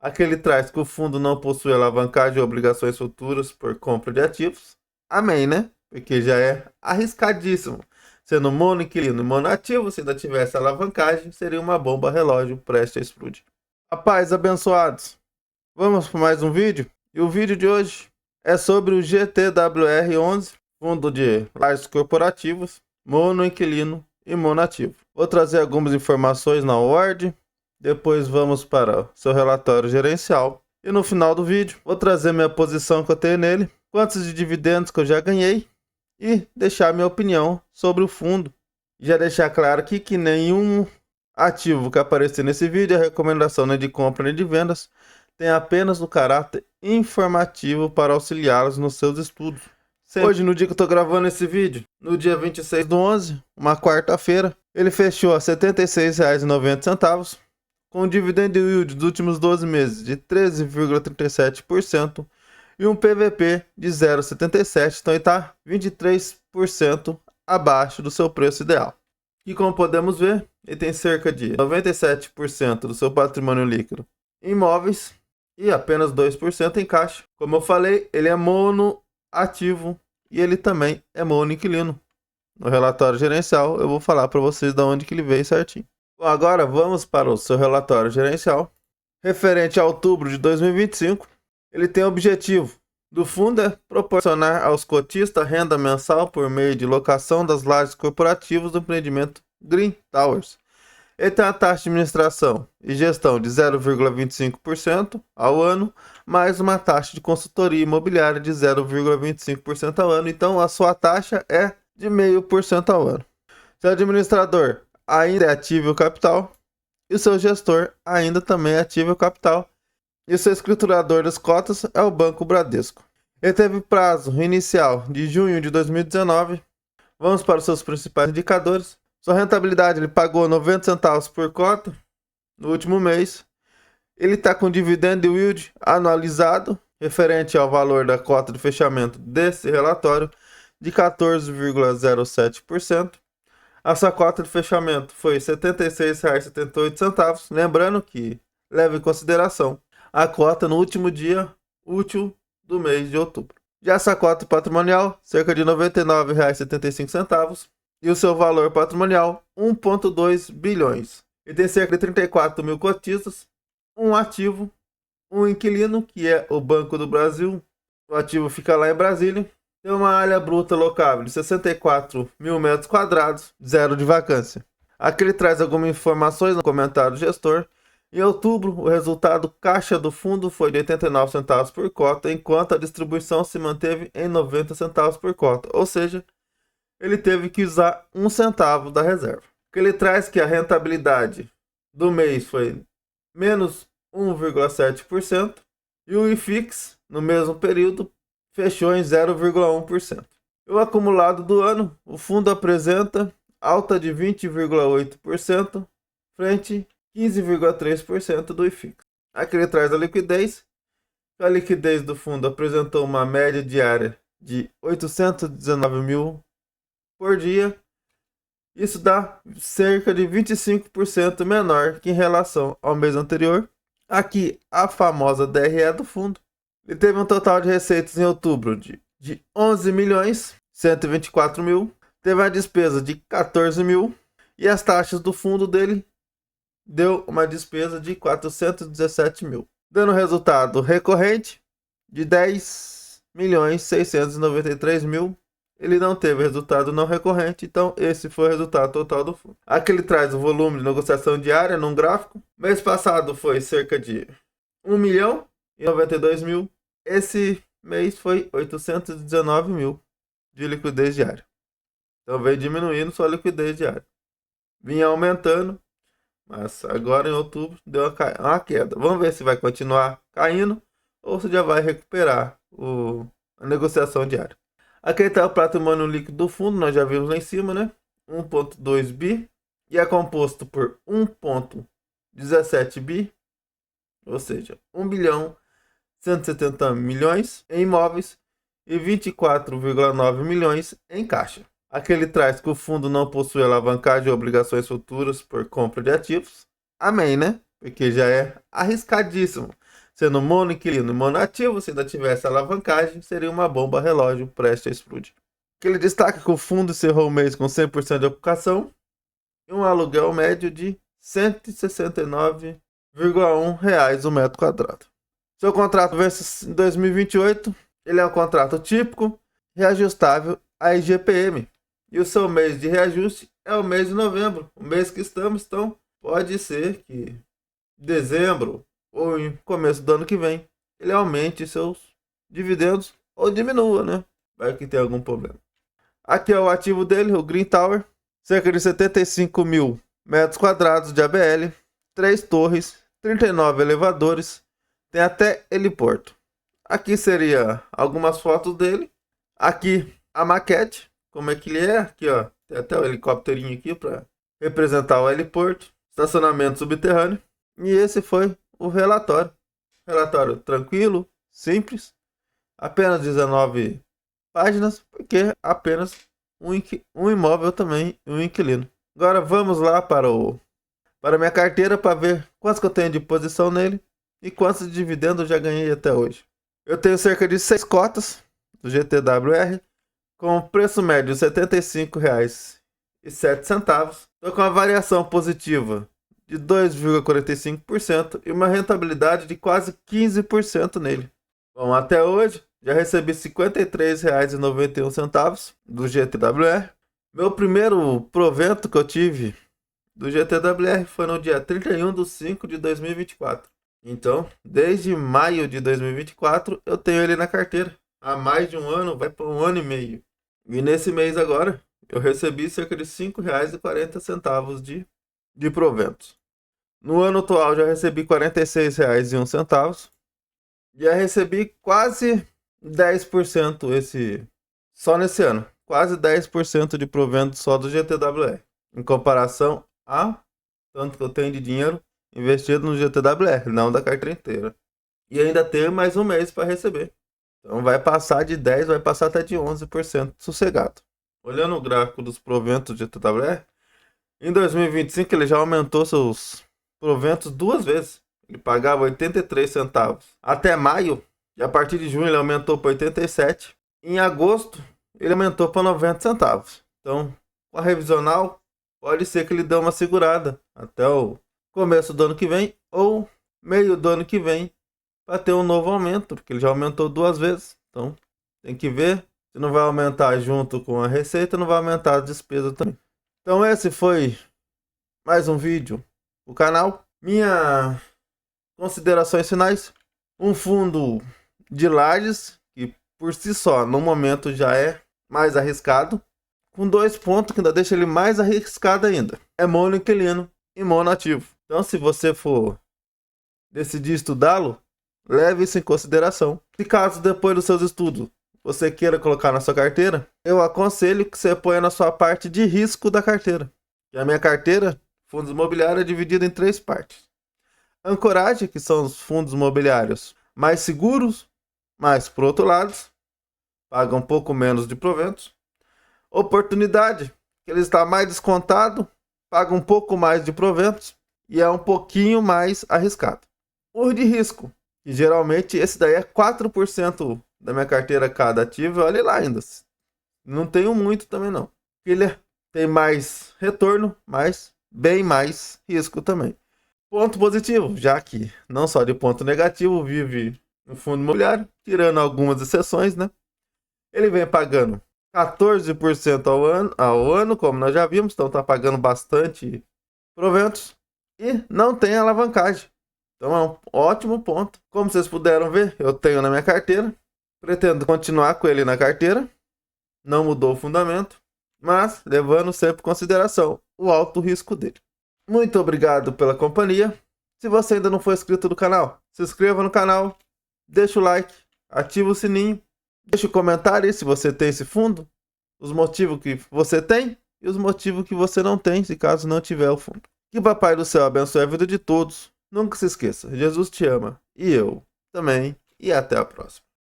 Aqui ele traz que o fundo não possui alavancagem ou obrigações futuras por compra de ativos. Amém, né? Porque já é arriscadíssimo. Sendo monoinquilino e monoativo, se ainda tivesse alavancagem, seria uma bomba relógio prestes a explodir. Rapaz, abençoados, vamos para mais um vídeo? E o vídeo de hoje é sobre o GTWR11, fundo de lares corporativos, monoinquilino e monoativo. Vou trazer algumas informações na ordem, depois vamos para o seu relatório gerencial e no final do vídeo vou trazer minha posição que eu tenho nele, quantos de dividendos que eu já ganhei e deixar minha opinião sobre o fundo. Já deixar claro aqui que nenhum ativo que aparecer nesse vídeo é recomendação nem de compra nem de vendas, tem apenas o caráter informativo para auxiliá-los nos seus estudos. Hoje, no dia que eu estou gravando esse vídeo, no dia 26/11, uma quarta-feira, ele fechou a R$ 76,90, com um dividend yield dos últimos 12 meses de 13,37% e um PVP de 0,77, então ele está 23% abaixo do seu preço ideal. E como podemos ver, ele tem cerca de 97% do seu patrimônio líquido em imóveis e apenas 2% em caixa. Como eu falei, ele é monoativo e ele também é monoinquilino. No relatório gerencial eu vou falar para vocês de onde que ele veio certinho. Bom, agora vamos para o seu relatório gerencial. Referente a outubro de 2025, ele tem o objetivo do fundo é proporcionar aos cotistas renda mensal por meio de locação das lajes corporativas do empreendimento Green Towers. Ele tem uma taxa de administração e gestão de 0,25% ao ano, mais uma taxa de consultoria imobiliária de 0,25% ao ano. Então, a sua taxa é de 0,5% ao ano. Seu administrador ainda é ativo capital e o seu gestor ainda também é ativo capital. E o seu escriturador das cotas é o Banco Bradesco. Ele teve prazo inicial de junho de 2019. Vamos para os seus principais indicadores. Sua rentabilidade, ele pagou 90 centavos por cota no último mês. Ele está com dividend yield anualizado, referente ao valor da cota de fechamento desse relatório, de 14,07%. A sua cota de fechamento foi R$ 76,78. Lembrando que leve em consideração a cota no último dia útil do mês de outubro. Já essa cota patrimonial, cerca de R$ 99,75. E o seu valor patrimonial, 1,2 bilhões. Ele tem cerca de 34 mil cotistas, um ativo, um inquilino, que é o Banco do Brasil. O ativo fica lá em Brasília. Tem uma área bruta locável de 64 mil metros quadrados, zero de vacância. Aqui ele traz algumas informações no comentário do gestor. Em outubro, o resultado caixa do fundo foi de 89 centavos por cota, enquanto a distribuição se manteve em 90 centavos por cota, ou seja, ele teve que usar 1 centavo da reserva. Ele traz que a rentabilidade do mês foi menos 1,7% e o IFIX, no mesmo período, fechou em 0,1%. O acumulado do ano, o fundo apresenta alta de 20,8% frente 15,3% do IFIX. Aqui ele traz a liquidez. A liquidez do fundo apresentou uma média diária de 819 mil por dia. Isso dá cerca de 25% menor que em relação ao mês anterior. Aqui a famosa DRE do fundo. Ele teve um total de receitas em outubro de 11 milhões 124 mil. Teve uma despesa de 14 mil. E as taxas do fundo dele deu uma despesa de 417 mil, dando resultado recorrente de 10 milhões 693 mil. Ele não teve resultado não recorrente, então esse foi o resultado total do fundo. Aqui ele traz o volume de negociação diária num gráfico. Mês passado foi cerca de 1 milhão e 92 mil. Esse mês foi 819 mil de liquidez diária. Então veio diminuindo sua liquidez diária. Vinha aumentando, mas agora em outubro deu uma queda. Vamos ver se vai continuar caindo ou se já vai recuperar a negociação diária. Aqui está o patrimônio líquido do fundo, nós já vimos lá em cima, né? 1,2 bi. E é composto por 1,17 bi, ou seja, 1 bilhão 170 milhões em imóveis e 24,9 milhões em caixa. Aqui ele traz que o fundo não possui alavancagem ou obrigações futuras por compra de ativos. Amém, né? porque já é arriscadíssimo. Sendo monoinquilino e monoativo, se ainda tivesse alavancagem, seria uma bomba relógio prestes a explodir. Ele destaca que o fundo encerrou o mês com 100% de ocupação e um aluguel médio de R$ 169,1 o metro quadrado. Seu contrato vence em 2028, ele é um contrato típico, reajustável a IGPM. E o seu mês de reajuste é o mês de novembro, o mês que estamos, então pode ser que em dezembro ou em começo do ano que vem ele aumente seus dividendos ou diminua, né? Vai que tem algum problema. Aqui é o ativo dele, o Green Tower, cerca de 75 mil metros quadrados de ABL, 3 torres, 39 elevadores, tem até heliporto. Aqui seria algumas fotos dele, aqui a maquete, como é que ele é, aqui ó, tem até o helicópterinho aqui para representar o heliporto, estacionamento subterrâneo, e esse foi o relatório. Relatório tranquilo, simples, apenas 19 páginas, porque apenas um imóvel também e um inquilino. Agora vamos lá para minha carteira para ver quantos que eu tenho de posição nele e quantos de dividendos eu já ganhei até hoje. Eu tenho cerca de 6 cotas do GTWR com preço médio de R$ 75,07. Estou com uma variação positiva de 2,45% e uma rentabilidade de quase 15% nele. Bom, até hoje já recebi R$ 53,91 do GTWR. Meu primeiro provento que eu tive do GTWR foi no dia 31/5/2024. Então, desde maio de 2024, eu tenho ele na carteira. Há mais de um ano, vai para um ano e meio. E nesse mês agora, eu recebi cerca de R$ 5,40 de proventos. No ano atual, já recebi R$ 46,01. Já recebi quase 10% só nesse ano. Quase 10% de provento só do GTWR. Em comparação a tanto que eu tenho de dinheiro investido no GTWR, não da carteira inteira. E ainda tenho mais um mês para receber. Então vai passar de 10%, vai passar até de 11% sossegado. Olhando o gráfico dos proventos do GTWR, em 2025 ele já aumentou seus proventos 2 vezes. Ele pagava 83 centavos até maio, e a partir de junho ele aumentou para 87. Em agosto ele aumentou para 90 centavos. Então, com a revisional, pode ser que ele dê uma segurada até o começo do ano que vem ou meio do ano que vem para ter um novo aumento, porque ele já aumentou 2 vezes. Então, tem que ver se não vai aumentar junto com a receita, não vai aumentar a despesa também. Então, esse foi mais um vídeo do canal. Minhas considerações finais: um fundo de lajes que por si só no momento já é mais arriscado, com 2 pontos que ainda deixa ele mais arriscado ainda: é monoinquilino e monoativo. Então, se você for decidir estudá-lo, leve isso em consideração. Se caso depois dos seus estudos você queira colocar na sua carteira, eu aconselho que você ponha na sua parte de risco da carteira. E a minha carteira, fundos imobiliários, é dividida em 3 partes. Ancoragem, que são os fundos imobiliários mais seguros, mas por outro lado, pagam um pouco menos de proventos. Oportunidade, que ele está mais descontado, paga um pouco mais de proventos e é um pouquinho mais arriscado. O de risco, que geralmente esse daí é 4% da minha carteira cada ativo, olha lá ainda. Não tenho muito também não. Ele tem mais retorno, mas bem mais risco também. Ponto positivo, já que não só de ponto negativo vive no fundo imobiliário, tirando algumas exceções, né? Ele vem pagando 14% ao ano, como nós já vimos, então está pagando bastante proventos e não tem alavancagem. Então é um ótimo ponto. Como vocês puderam ver, eu tenho na minha carteira, pretendo continuar com ele na carteira, não mudou o fundamento, mas levando sempre em consideração o alto risco dele. Muito obrigado pela companhia. Se você ainda não for inscrito no canal, se inscreva no canal, deixa o like, ativa o sininho, deixa o comentário aí se você tem esse fundo, os motivos que você tem e os motivos que você não tem, se caso não tiver o fundo. Que o Papai do Céu abençoe a vida de todos. Nunca se esqueça, Jesus te ama e eu também. E até a próxima.